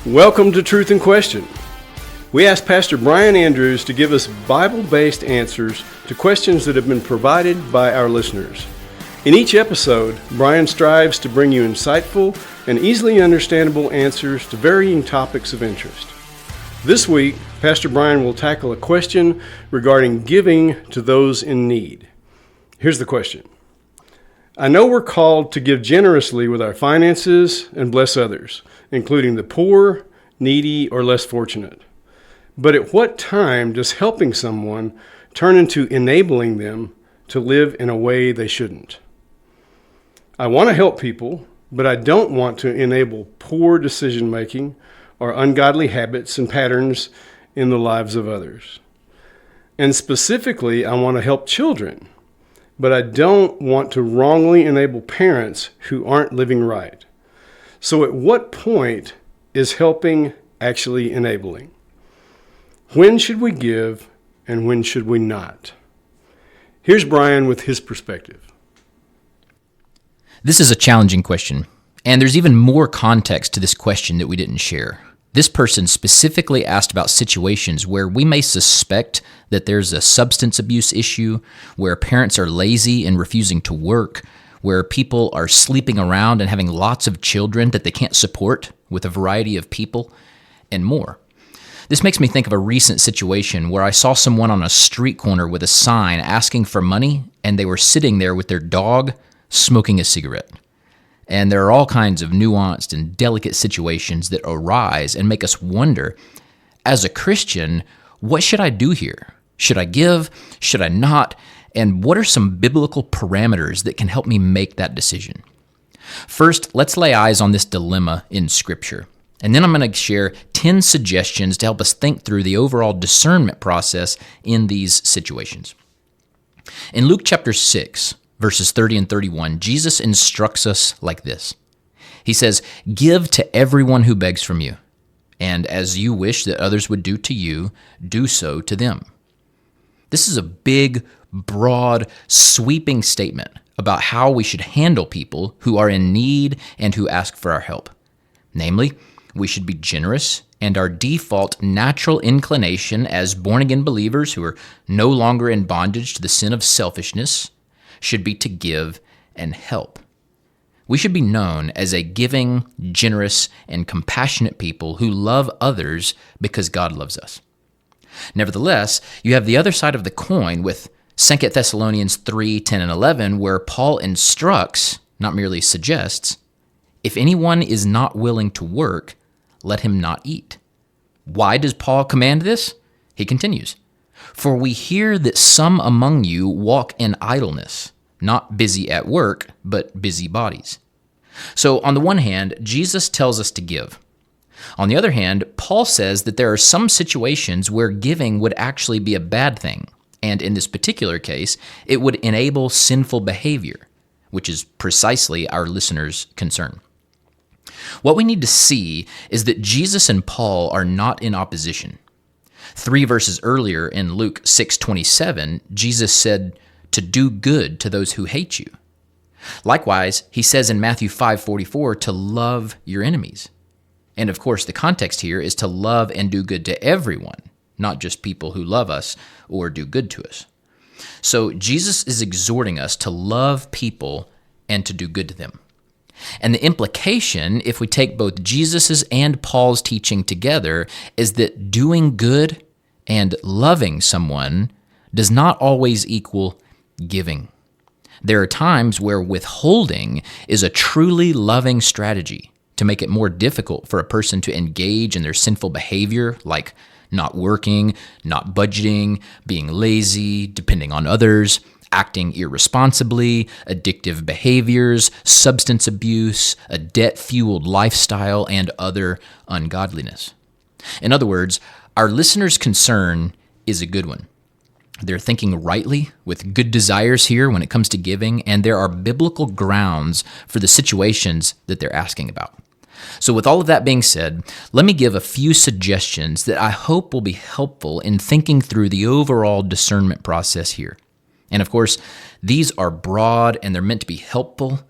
Welcome to Truth and Question. We asked Pastor Bryan Andrews to give us Bible-based answers to questions that have been provided by our listeners. In each episode, Bryan strives to bring you insightful and easily understandable answers to varying topics of interest. This week, Pastor Bryan will tackle a question regarding giving to those in need. Here's the question. I know we're called to give generously with our finances and bless others, including the poor, needy, or less fortunate. But at what time does helping someone turn into enabling them to live in a way they shouldn't? I want to help people, but I don't want to enable poor decision-making or ungodly habits and patterns in the lives of others. And specifically, I want to help children, but I don't want to wrongly enable parents who aren't living right. So at what point is helping actually enabling? When should we give and when should we not? Here's Bryan with his perspective. This is a challenging question, and there's even more context to this question that we didn't share. This person specifically asked about situations where we may suspect that there's a substance abuse issue, where parents are lazy and refusing to work, where people are sleeping around and having lots of children that they can't support with a variety of people, and more. This makes me think of a recent situation where I saw someone on a street corner with a sign asking for money, and they were sitting there with their dog smoking a cigarette. And there are all kinds of nuanced and delicate situations that arise and make us wonder, as a Christian, what should I do here? Should I give? Should I not? And what are some biblical parameters that can help me make that decision? First, let's lay eyes on this dilemma in Scripture. And then I'm going to share 10 suggestions to help us think through the overall discernment process in these situations. In Luke chapter 6, verses 30 and 31, Jesus instructs us like this. He says, "Give to everyone who begs from you, and as you wish that others would do to you, do so to them." This is a big, broad, sweeping statement about how we should handle people who are in need and who ask for our help. Namely, we should be generous, and our default natural inclination as born-again believers who are no longer in bondage to the sin of selfishness should be to give and help. We should be known as a giving, generous, and compassionate people who love others because God loves us. Nevertheless, you have the other side of the coin with 2 Thessalonians 3, 10, and 11, where Paul instructs, not merely suggests, if anyone is not willing to work, let him not eat. Why does Paul command this? He continues, "For we hear that some among you walk in idleness, not busy at work, but busy bodies." So on the one hand, Jesus tells us to give. On the other hand, Paul says that there are some situations where giving would actually be a bad thing. And in this particular case, it would enable sinful behavior, which is precisely our listeners' concern. What we need to see is that Jesus and Paul are not in opposition. 3 verses earlier in Luke 6:27, Jesus said to do good to those who hate you. Likewise, he says in Matthew 5:44 to love your enemies. And of course, the context here is to love and do good to everyone, not just people who love us or do good to us. So Jesus is exhorting us to love people and to do good to them. And the implication, if we take both Jesus's and Paul's teaching together, is that doing good and loving someone does not always equal giving. There are times where withholding is a truly loving strategy to make it more difficult for a person to engage in their sinful behavior, like not working, not budgeting, being lazy, depending on others, acting irresponsibly, addictive behaviors, substance abuse, a debt-fueled lifestyle, and other ungodliness. In other words, our listeners' concern is a good one. They're thinking rightly with good desires here when it comes to giving, and there are biblical grounds for the situations that they're asking about. So with all of that being said, let me give a few suggestions that I hope will be helpful in thinking through the overall discernment process here. And of course, these are broad and they're meant to be helpful,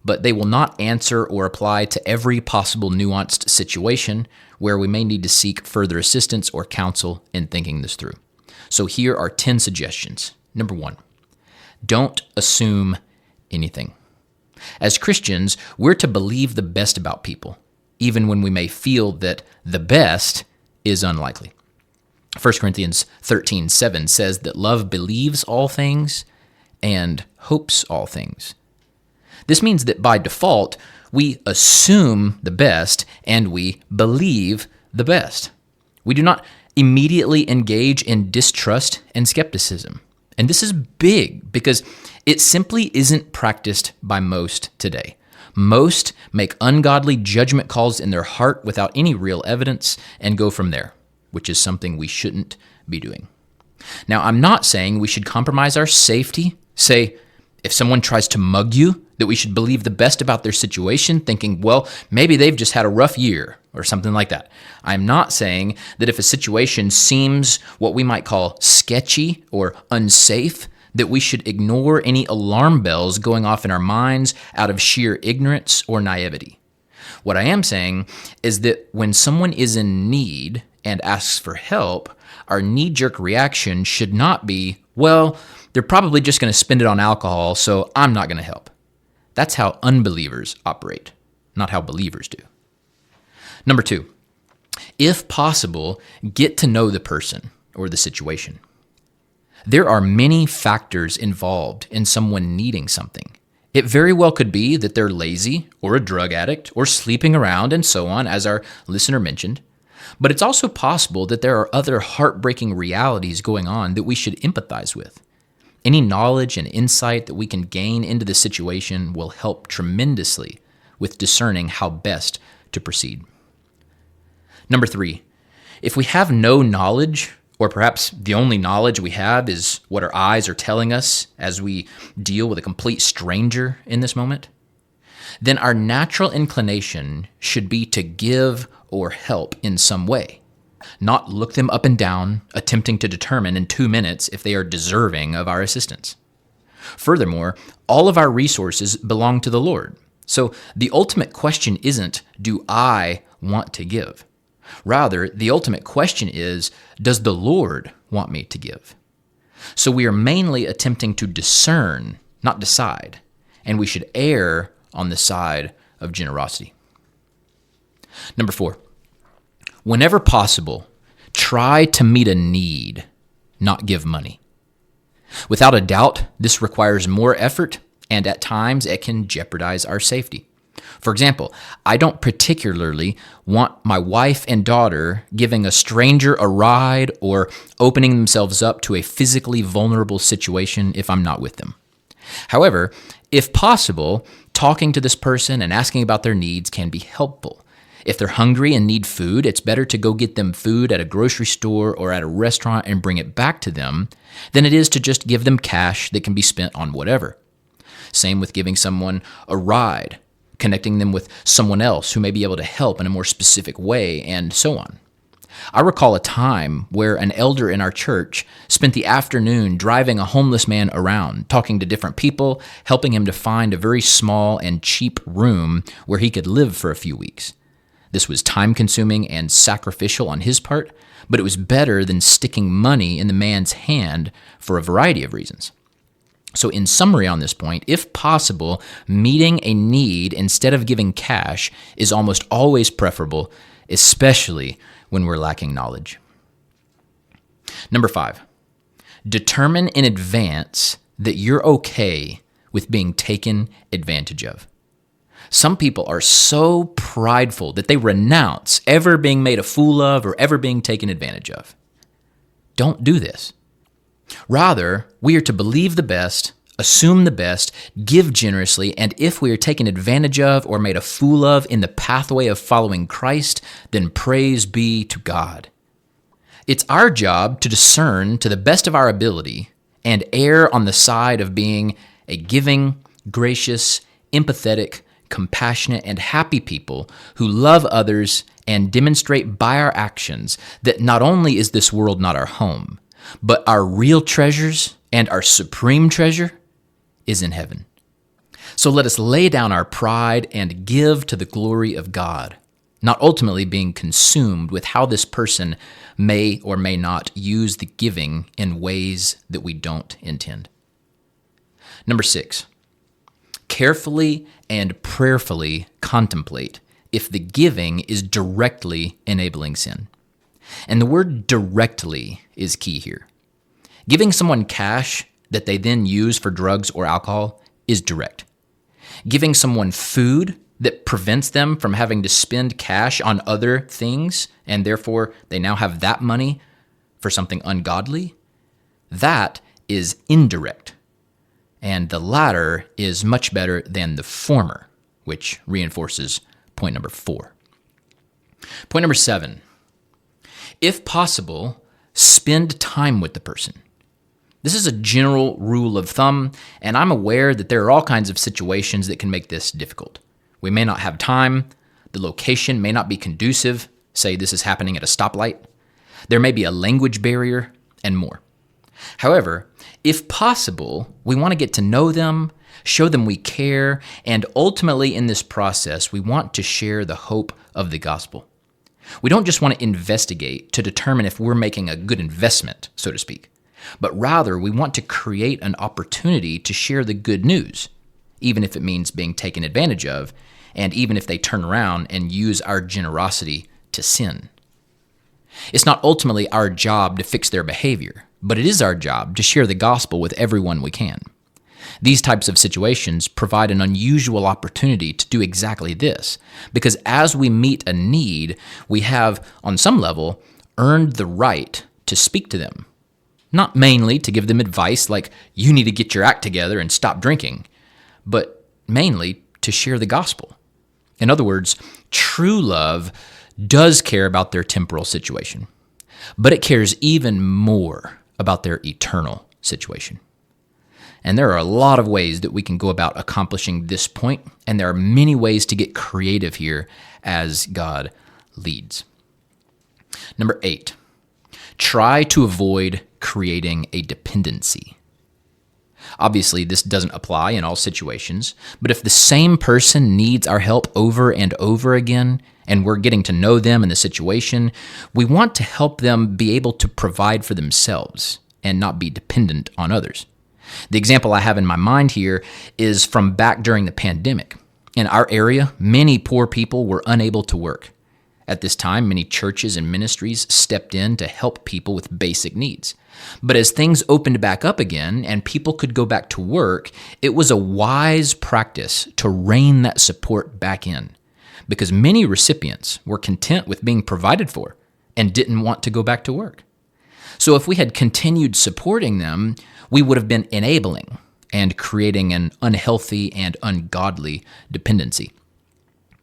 but they will not answer or apply to every possible nuanced situation where we may need to seek further assistance or counsel in thinking this through. So here are 10 suggestions. Number 1, don't assume anything. As Christians, we're to believe the best about people, even when we may feel that the best is unlikely. 1 Corinthians 13:7 says that love believes all things and hopes all things. This means that by default, we assume the best and we believe the best. We do not immediately engage in distrust and skepticism. And this is big because it simply isn't practiced by most today. Most make ungodly judgment calls in their heart without any real evidence and go from there, which is something we shouldn't be doing. Now, I'm not saying we should compromise our safety. Say, if someone tries to mug you, that we should believe the best about their situation, thinking, well, maybe they've just had a rough year or something like that. I'm not saying that if a situation seems what we might call sketchy or unsafe, that we should ignore any alarm bells going off in our minds out of sheer ignorance or naivety. What I am saying is that when someone is in need and asks for help, our knee-jerk reaction should not be, well, they're probably just going to spend it on alcohol, so I'm not going to help. That's how unbelievers operate, not how believers do. Number 2, if possible, get to know the person or the situation. There are many factors involved in someone needing something. It very well could be that they're lazy or a drug addict or sleeping around and so on, as our listener mentioned. But it's also possible that there are other heartbreaking realities going on that we should empathize with. Any knowledge and insight that we can gain into the situation will help tremendously with discerning how best to proceed. Number 3, if we have no knowledge, or perhaps the only knowledge we have is what our eyes are telling us as we deal with a complete stranger in this moment, then our natural inclination should be to give or help in some way, not look them up and down, attempting to determine in 2 minutes if they are deserving of our assistance. Furthermore, all of our resources belong to the Lord. So the ultimate question isn't, do I want to give? Rather, the ultimate question is, does the Lord want me to give? So we are mainly attempting to discern, not decide, and we should err on the side of generosity. Number 4, whenever possible, try to meet a need, not give money. Without a doubt, this requires more effort, and at times it can jeopardize our safety. For example, I don't particularly want my wife and daughter giving a stranger a ride or opening themselves up to a physically vulnerable situation if I'm not with them. However, if possible, talking to this person and asking about their needs can be helpful. If they're hungry and need food, it's better to go get them food at a grocery store or at a restaurant and bring it back to them than it is to just give them cash that can be spent on whatever. Same with giving someone a ride, connecting them with someone else who may be able to help in a more specific way, and so on. I recall a time where an elder in our church spent the afternoon driving a homeless man around, talking to different people, helping him to find a very small and cheap room where he could live for a few weeks. This was time-consuming and sacrificial on his part, but it was better than sticking money in the man's hand for a variety of reasons. So in summary on this point, if possible, meeting a need instead of giving cash is almost always preferable, especially when we're lacking knowledge. Number 5, determine in advance that you're okay with being taken advantage of. Some people are so prideful that they renounce ever being made a fool of or ever being taken advantage of. Don't do this. Rather, we are to believe the best, assume the best, give generously, and if we are taken advantage of or made a fool of in the pathway of following Christ, then praise be to God. It's our job to discern to the best of our ability and err on the side of being a giving, gracious, empathetic, compassionate, and happy people who love others and demonstrate by our actions that not only is this world not our home, but our real treasures and our supreme treasure is in heaven. So let us lay down our pride and give to the glory of God, not ultimately being consumed with how this person may or may not use the giving in ways that we don't intend. Number 6, carefully and prayerfully contemplate if the giving is directly enabling sin. And the word directly is key here. Giving someone cash that they then use for drugs or alcohol is direct. Giving someone food that prevents them from having to spend cash on other things, and therefore they now have that money for something ungodly, that is indirect. And the latter is much better than the former, which reinforces point number 4. Point number 7, if possible, spend time with the person. This is a general rule of thumb, and I'm aware that there are all kinds of situations that can make this difficult. We may not have time, the location may not be conducive, say this is happening at a stoplight, there may be a language barrier, and more. However, if possible, we want to get to know them, show them we care, and ultimately in this process, we want to share the hope of the gospel. We don't just want to investigate to determine if we're making a good investment, so to speak, but rather we want to create an opportunity to share the good news, even if it means being taken advantage of, and even if they turn around and use our generosity to sin. It's not ultimately our job to fix their behavior, but it is our job to share the gospel with everyone we can. These types of situations provide an unusual opportunity to do exactly this, because as we meet a need, we have, on some level, earned the right to speak to them. Not mainly to give them advice like, you need to get your act together and stop drinking, but mainly to share the gospel. In other words, true love does care about their temporal situation, but it cares even more about their eternal situation. And there are a lot of ways that we can go about accomplishing this point, and there are many ways to get creative here as God leads. Number 8, try to avoid creating a dependency. Obviously, this doesn't apply in all situations, but if the same person needs our help over and over again, and we're getting to know them in the situation, we want to help them be able to provide for themselves and not be dependent on others. The example I have in my mind here is from back during the pandemic. In our area, many poor people were unable to work. At this time, many churches and ministries stepped in to help people with basic needs. But as things opened back up again and people could go back to work, it was a wise practice to rein that support back in, because many recipients were content with being provided for and didn't want to go back to work. So if we had continued supporting them, we would have been enabling and creating an unhealthy and ungodly dependency.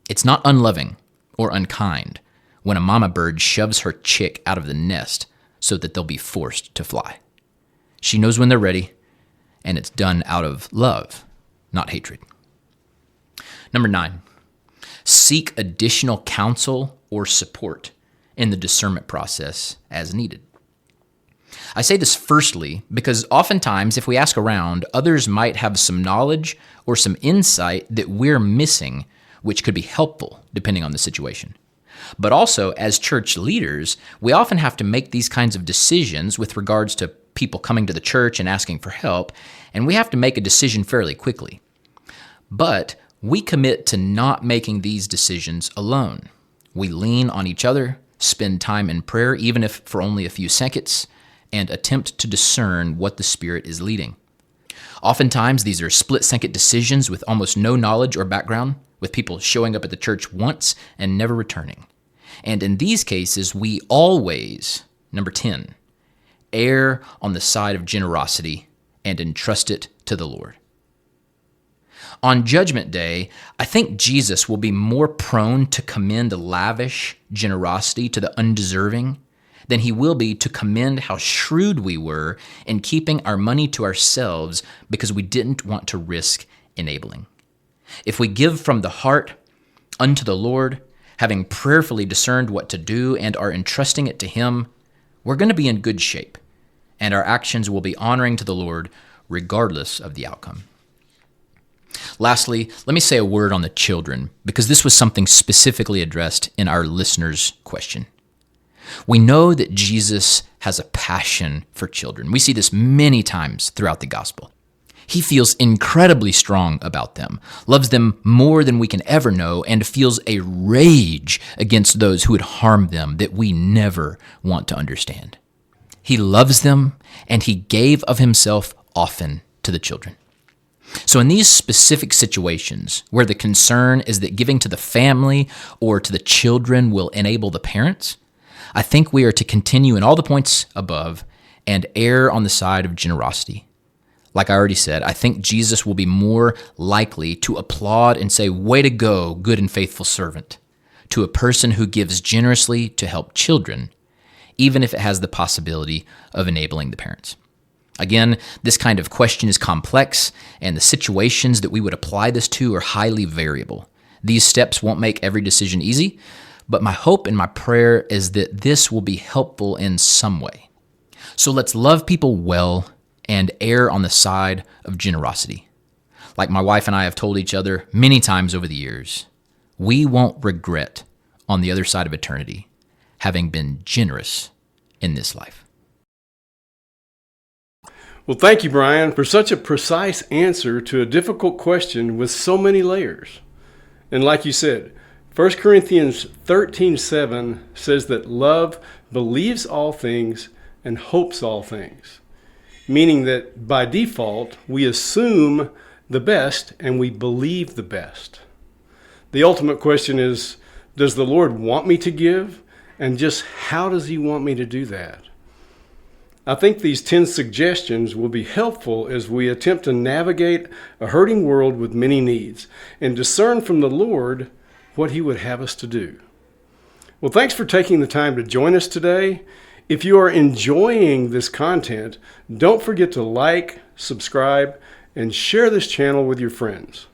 It's not unloving or unkind when a mama bird shoves her chick out of the nest so that they'll be forced to fly. She knows when they're ready, and it's done out of love, not hatred. Number 9, seek additional counsel or support in the discernment process as needed. I say this firstly because oftentimes if we ask around, others might have some knowledge or some insight that we're missing, which could be helpful depending on the situation. But also, as church leaders, we often have to make these kinds of decisions with regards to people coming to the church and asking for help, and we have to make a decision fairly quickly. But we commit to not making these decisions alone. We lean on each other, spend time in prayer, even if for only a few seconds, and attempt to discern what the Spirit is leading. Oftentimes, these are split-second decisions with almost no knowledge or background, with people showing up at the church once and never returning. And in these cases, we always, number 10, err on the side of generosity and entrust it to the Lord. On Judgment Day, I think Jesus will be more prone to commend lavish generosity to the undeserving than he will be to commend how shrewd we were in keeping our money to ourselves because we didn't want to risk enabling. If we give from the heart unto the Lord, having prayerfully discerned what to do and are entrusting it to him, we're going to be in good shape, and our actions will be honoring to the Lord regardless of the outcome. Lastly, let me say a word on the children, because this was something specifically addressed in our listener's question. We know that Jesus has a passion for children. We see this many times throughout the gospel. He feels incredibly strong about them, loves them more than we can ever know, and feels a rage against those who would harm them that we never want to understand. He loves them, and he gave of himself often to the children. So in these specific situations where the concern is that giving to the family or to the children will enable the parents, I think we are to continue in all the points above and err on the side of generosity. Like I already said, I think Jesus will be more likely to applaud and say, "Way to go, good and faithful servant," to a person who gives generously to help children, even if it has the possibility of enabling the parents. Again, this kind of question is complex, and the situations that we would apply this to are highly variable. These steps won't make every decision easy, but my hope and my prayer is that this will be helpful in some way. So let's love people well and err on the side of generosity. Like my wife and I have told each other many times over the years, we won't regret on the other side of eternity having been generous in this life. Well, thank you, Bryan, for such a precise answer to a difficult question with so many layers. And like you said, 1 Corinthians 13:7 says that love believes all things and hopes all things, meaning that by default, we assume the best and we believe the best. The ultimate question is, does the Lord want me to give? And just how does he want me to do that? I think these 10 suggestions will be helpful as we attempt to navigate a hurting world with many needs and discern from the Lord what he would have us to do. Well, thanks for taking the time to join us today. If you are enjoying this content, don't forget to like, subscribe, and share this channel with your friends.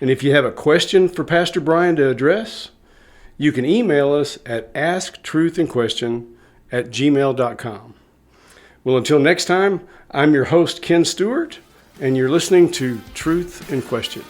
And if you have a question for Pastor Bryan to address, you can email us at asktruthinquestion@gmail.com. Well, until next time, I'm your host, Ken Stewart, and you're listening to Truth in Question.